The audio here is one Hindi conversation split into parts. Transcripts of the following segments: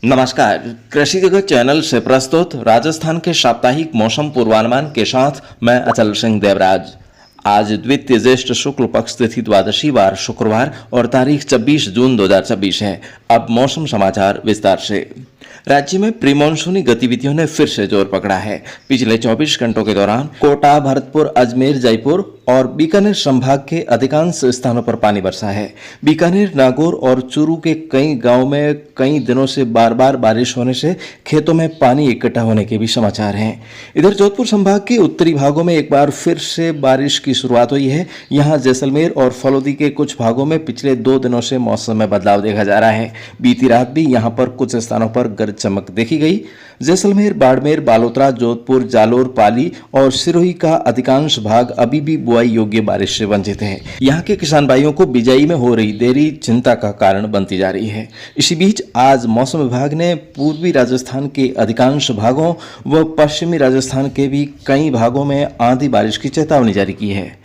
नमस्कार। कृषि जगत चैनल से प्रस्तुत राजस्थान के साप्ताहिक मौसम पूर्वानुमान के साथ मैं अचल सिंह देवराज। आज द्वितीय ज्येष्ठ शुक्ल पक्ष तिथि द्वादशी वार शुक्रवार और तारीख 26 जून 2026 है। अब मौसम समाचार विस्तार से। राज्य में प्री मानसूनी गतिविधियों ने फिर से जोर पकड़ा है। पिछले 24 घंटों के दौरान कोटा, भरतपुर, अजमेर, जयपुर और बीकानेर संभाग के अधिकांश स्थानों पर पानी बरसा है। बीकानेर, नागौर और चूरू के कई गांवों में कई दिनों से बार बार बारिश होने से खेतों में पानी इकट्ठा होने के भी समाचार हैं। इधर जोधपुर संभाग के उत्तरी भागों में एक बार फिर से बारिश की शुरुआत हुई है। यहाँ जैसलमेर और फलोदी के कुछ भागों में पिछले 2 दिनों से मौसम में बदलाव देखा जा रहा है। बीती रात भी यहाँ पर कुछ स्थानों पर गरज चमक देखी गई। जैसलमेर, बाड़मेर, बालोतरा, जोधपुर, जालोर, पाली और सिरोही का अधिकांश भाग अभी भी बुआई योग्य बारिश से वंचित है। यहाँ के किसान भाइयों को बिजाई में हो रही देरी चिंता का कारण बनती जा रही है। इसी बीच आज मौसम विभाग ने पूर्वी राजस्थान के अधिकांश भागों व पश्चिमी राजस्थान के भी कई भागों में आंधी बारिश की चेतावनी जारी की है।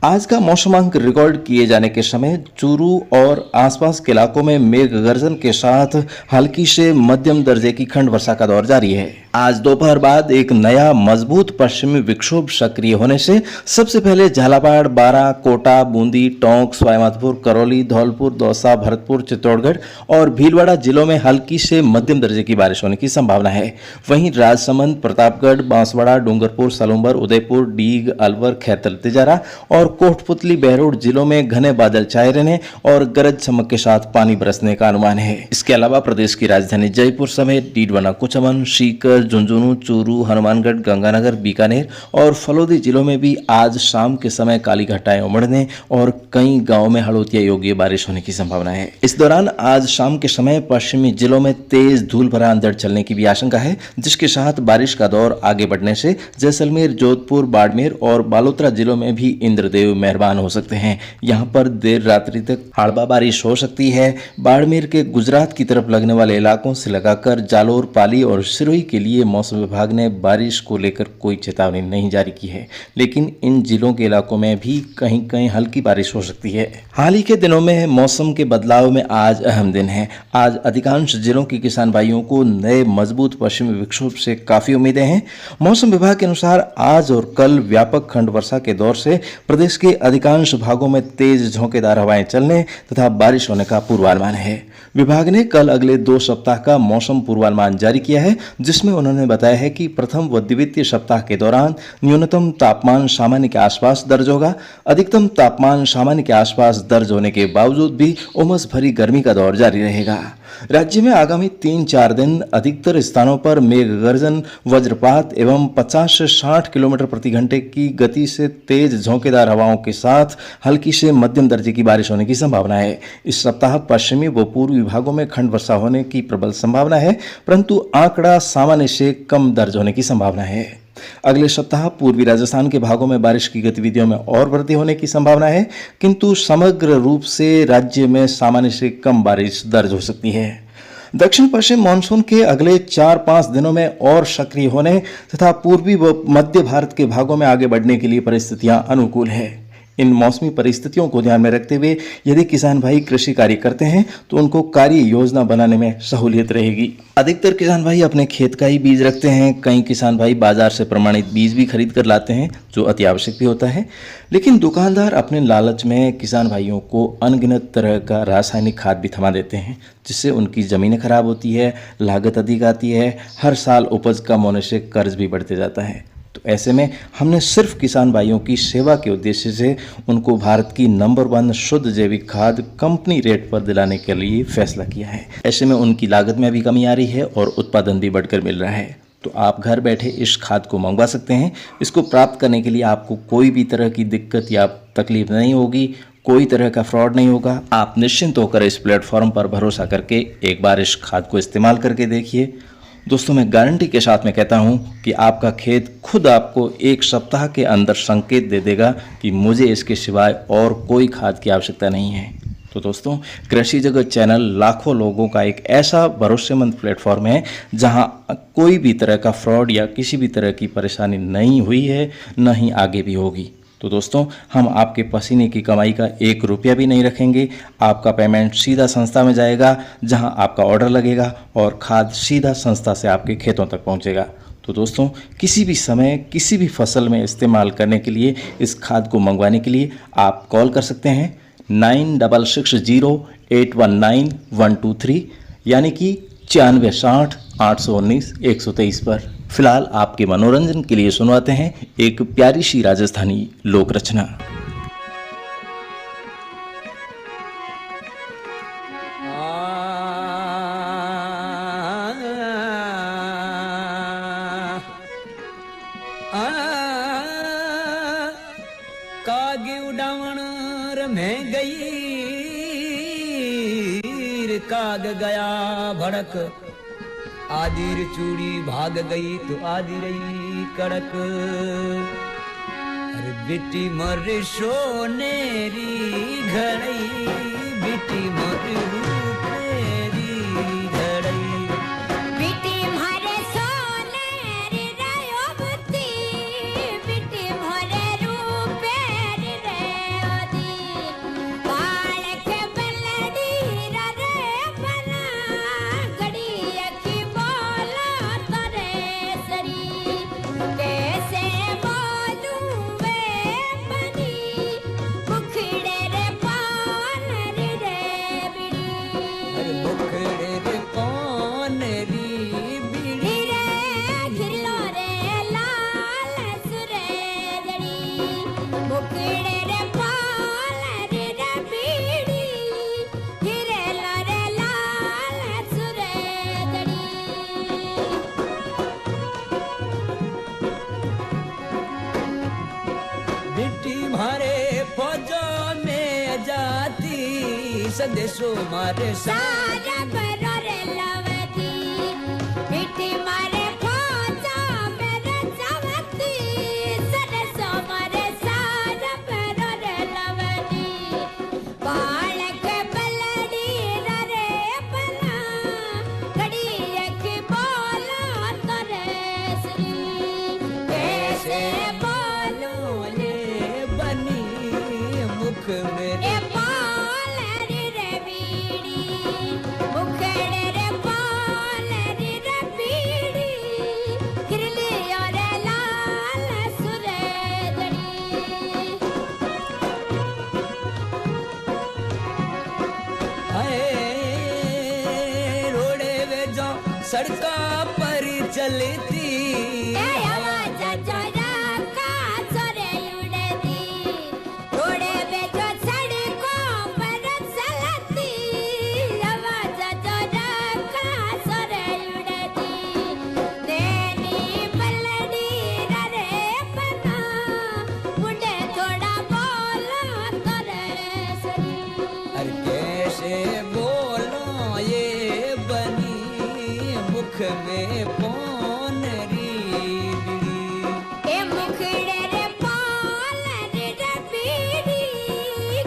आज का मौसमांक रिकॉर्ड किए जाने के समय चूरू और आसपास के इलाकों में मेघ गर्जन के साथ हल्की से मध्यम दर्जे की खंड वर्षा का दौर जारी है। आज दोपहर बाद एक नया मजबूत पश्चिमी विक्षोभ सक्रिय होने से सबसे पहले झालावाड़, बारां, कोटा, बूंदी, टोंक, सवाईमाधोपुर, करौली, धौलपुर, दौसा, भरतपुर, चित्तौड़गढ़ और भीलवाड़ा जिलों में हल्की से मध्यम दर्जे की बारिश होने की संभावना है। वहीं राजसमंद, प्रतापगढ़, बांसवाड़ा, डूंगरपुर, सलूंबर, उदयपुर, डीग, अलवर, खैतल, तिजारा और कोटपुतली, बहरोड जिलों में घने बादल छाए रहने और गरज चमक के साथ पानी बरसने का अनुमान है। इसके अलावा प्रदेश की राजधानी जयपुर समेत डीडवाना, कुचामन, सीकर, झुंझुनू, चूरू, हनुमानगढ़, गंगानगर, बीकानेर और फलोदी जिलों में भी आज शाम के समय काली घटाएं उमड़ने और कई गांवों में हड़ौतिया योग्य बारिश होने की संभावना है। इस दौरान आज शाम के समय पश्चिमी जिलों में तेज धूल भरा अंधड़ चलने की भी आशंका है, जिसके साथ बारिश का दौर आगे बढ़ने से जैसलमेर, जोधपुर, बाड़मेर और बालोतरा जिलों में भी इंद्रदेव मेहरबान हो सकते हैं। यहाँ पर देर रात्रि तक हड़बा बारिश हो सकती है। बाड़मेर के गुजरात की तरफ लगने वाले इलाकों से लगाकर जालोर, पाली और सिरोही के लिए मौसम विभाग ने बारिश को लेकर कोई चेतावनी नहीं जारी की है, लेकिन इन जिलों के इलाकों में भी कहीं कहीं हल्की बारिश हो सकती है। हाल ही के दिनों में मौसम के बदलाव में आज अहम दिन है। आज अधिकांश जिलों के किसान भाइयों को नए मजबूत पश्चिमी विक्षोभ से काफी उम्मीदें हैं। मौसम विभाग के अनुसार आज और कल व्यापक खंड वर्षा के दौर से प्रदेश के अधिकांश भागों में तेज झोंकेदार हवाएं चलने तथा बारिश होने का पूर्वानुमान है। विभाग ने कल अगले 2 सप्ताह का मौसम पूर्वानुमान जारी किया है, जिसमें उन्होंने बताया है कि प्रथम व द्वितीय सप्ताह के दौरान न्यूनतम तापमान सामान्य के आसपास दर्ज होगा। अधिकतम तापमान सामान्य के आसपास दर्ज होने के बावजूद भी उमस भरी गर्मी का दौर जारी रहेगा। राज्य में आगामी 3-4 दिन अधिकतर स्थानों पर मेघ गर्जन, वज्रपात एवं 50 से 60 किलोमीटर प्रति घंटे की गति से तेज झोंकेदार हवाओं के साथ हल्की से मध्यम दर्जे की बारिश होने की संभावना है। इस सप्ताह पश्चिमी व पूर्वी विभागों में खंड वर्षा होने की प्रबल संभावना है, परंतु आंकड़ा सामान्य से कम दर्ज होने की संभावना है। अगले सप्ताह पूर्वी राजस्थान के भागों में बारिश की गतिविधियों में और वृद्धि होने की संभावना है, किंतु समग्र रूप से राज्य में सामान्य से कम बारिश दर्ज हो सकती है। दक्षिण पश्चिम मानसून के अगले 4-5 दिनों में और सक्रिय होने तथा पूर्वी व मध्य भारत के भागों में आगे बढ़ने के लिए परिस्थितियां अनुकूल है। इन मौसमी परिस्थितियों को ध्यान में रखते हुए यदि किसान भाई कृषि कार्य करते हैं तो उनको कार्य योजना बनाने में सहूलियत रहेगी। अधिकतर किसान भाई अपने खेत का ही बीज रखते हैं। कई किसान भाई बाजार से प्रमाणित बीज भी खरीद कर लाते हैं, जो अति आवश्यक भी होता है, लेकिन दुकानदार अपने लालच में किसान भाइयों को अनगिनत तरह का रासायनिक खाद भी थमा देते हैं, जिससे उनकी ज़मीनें खराब होती है, लागत अधिक आती है, हर साल उपज कम होने से कर्ज भी बढ़ते जाता है। तो ऐसे में हमने सिर्फ किसान भाइयों की सेवा के उद्देश्य से उनको भारत की नंबर 1 शुद्ध जैविक खाद कंपनी रेट पर दिलाने के लिए फैसला किया है। ऐसे में उनकी लागत में भी कमी आ रही है और उत्पादन भी बढ़कर मिल रहा है। तो आप घर बैठे इस खाद को मंगवा सकते हैं। इसको प्राप्त करने के लिए आपको कोई भी तरह की दिक्कत या तकलीफ नहीं होगी, कोई तरह का फ्रॉड नहीं होगा। आप निश्चिंत होकर इस प्लेटफॉर्म पर भरोसा करके एक बार इस खाद को इस्तेमाल करके देखिए। दोस्तों, मैं गारंटी के साथ में कहता हूं कि आपका खेत खुद आपको 1 सप्ताह के अंदर संकेत दे देगा कि मुझे इसके सिवाय और कोई खाद की आवश्यकता नहीं है। तो दोस्तों, कृषि जगत चैनल लाखों लोगों का एक ऐसा भरोसेमंद प्लेटफॉर्म है जहां कोई भी तरह का फ्रॉड या किसी भी तरह की परेशानी नहीं हुई है, न ही आगे भी होगी। तो दोस्तों, हम आपके पसीने की कमाई का 1 रुपया भी नहीं रखेंगे। आपका पेमेंट सीधा संस्था में जाएगा जहां आपका ऑर्डर लगेगा और खाद सीधा संस्था से आपके खेतों तक पहुंचेगा। तो दोस्तों, किसी भी समय किसी भी फसल में इस्तेमाल करने के लिए इस खाद को मंगवाने के लिए आप कॉल कर सकते हैं 9660819123 यानी कि 9660 819 123 पर। फिलहाल आपके मनोरंजन के लिए सुनवाते हैं एक प्यारी सी राजस्थानी लोक रचना। कागी उड़ावण में गई काग गया भड़क आदिर चूड़ी भाग गई तो आदि रही कड़क। अरे बेटी मर सोनेरी घड़ई बेटी मर रूपेरी घड़ई बेटी मारे सोनेरी रयोबती बेटी मोरे रूपेरी रेवती बाल के बलड़ी रे बना गड़ी की बोला तरे सरी कैसे बोलूं वे बनी मुखड़े रे पान रे बिड़ी अरे मुखड़े रे कौन री बीड़ी रे घिलो रे लाल सुरे जड़ी मुकड़े रे पाल रे बीड़ी घिरे लो रे लाल सुरे जड़ी। बेटी मारे फौजों में जाती संदेशों मारे सारा बरो रे लवती मिठी मारे खोजा मेरे चवती सरसो मारे सारा बरो रे लवती बाल के बलड़ी रे बना कड़ी एक बोला तरे श्री कैसे बोलूं ले बनी मुख मेरे ए पाल रे बीड़ी मुखड़े रे पाल रे बीड़ी किरली और लाल सुरे दड़ी। हाय रोड़े वे जो सड़का पर चलती ए आवाज जोरा का सोरे उड़ती रोड़े बेचो सड़कों पर चलती आवाज जोरा का सोरे उड़ती तेरी बलड़ी रे बना मुझे थोड़ा बोलो तोरे सरी अरे कैसे बोलो ये बनी मुख में कौन री बीड़ी ए मुखड़े रे पाल रे बीड़ी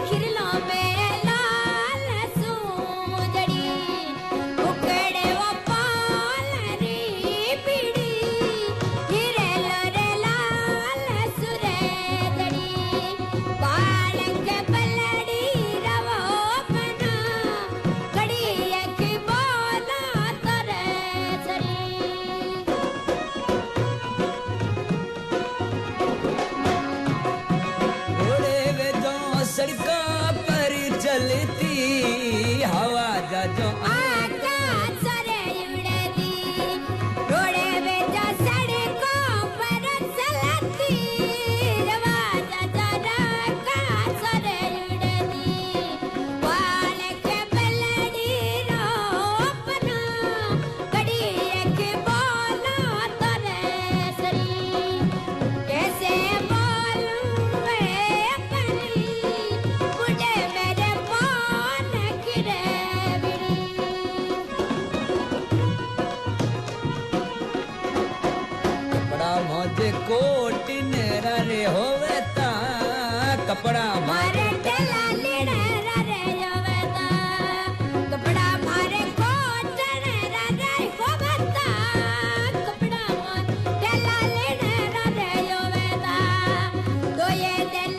खिरलो में लाल सूजड़ी मुखड़े वो पाल रे बीड़ी खिरे लो रे लाल सुरे दड़ी बाल के बलड़ी रवो बना कड़ी एक बोला तरे सरी। रोड़े वे जो सड़का पर चलती हवा जा जो आकाश सरे उड़ती रोड़े बेचा सड़कों पर चलती रवाज जरा आकाश सरे उड़ती बाल के बलड़ी रोपना कड़ी एक बोला तरे सरी कैसे बोलूं वे अपनी मुझे मेरे पान किरे बिड़ी। कपड़ा मोजे कोट नेरा रे होवे ता कपड़ा मारे टेला लेड़ा रे जोवता कपड़ा मारे कोट रे होवता कपड़ा मारे टेला लेड़ा रे जोवता तो ये दिल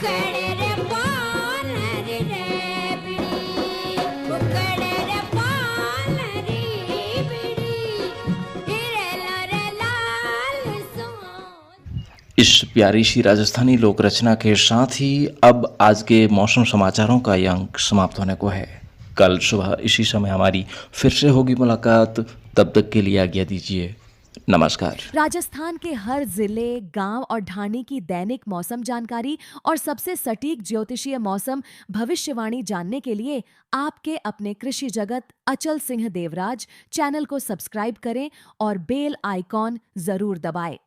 उकड़े रे पान रे बिड़ी उकड़े रे पान रे बिड़ी हिरे लरे लाल सोन। इस प्यारी सी राजस्थानी लोक रचना के साथ ही अब आज के मौसम समाचारों का ये अंक समाप्त होने को है। कल सुबह इसी समय हमारी फिर से होगी मुलाकात। तब तक के लिए आज्ञा दीजिए। नमस्कार। राजस्थान के हर जिले, गांव और ढाणी की दैनिक मौसम जानकारी और सबसे सटीक ज्योतिषीय मौसम भविष्यवाणी जानने के लिए आपके अपने कृषि जगत अचल सिंह देवराज चैनल को सब्सक्राइब करें और बेल आइकॉन जरूर दबाएं।